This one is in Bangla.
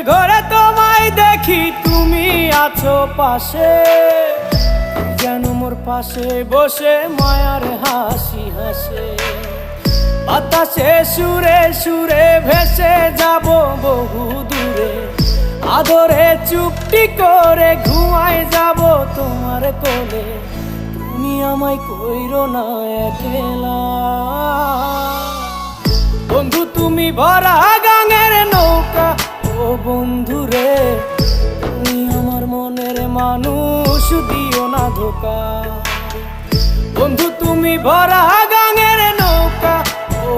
ঘরে তোমায় দেখি তুমি আছো পাশে, যেন মোর পাশে বসে মায়ার হাসি হাসে। বাতাসে সুরে সুরে ভেসে যাব বহু দূরে, আদরে চুপটি করে ঘুমায় যাব তোমার কোলে। তুমি আমায় কইরো না একলা বন্ধু, তুমি ভরা গাঙের নৌকা। ও বন্ধু রে, তুমি আমার মনের মানুষ, দিও না ধোকা। বন্ধু তুমি ভরা গাঙের নৌকা। ও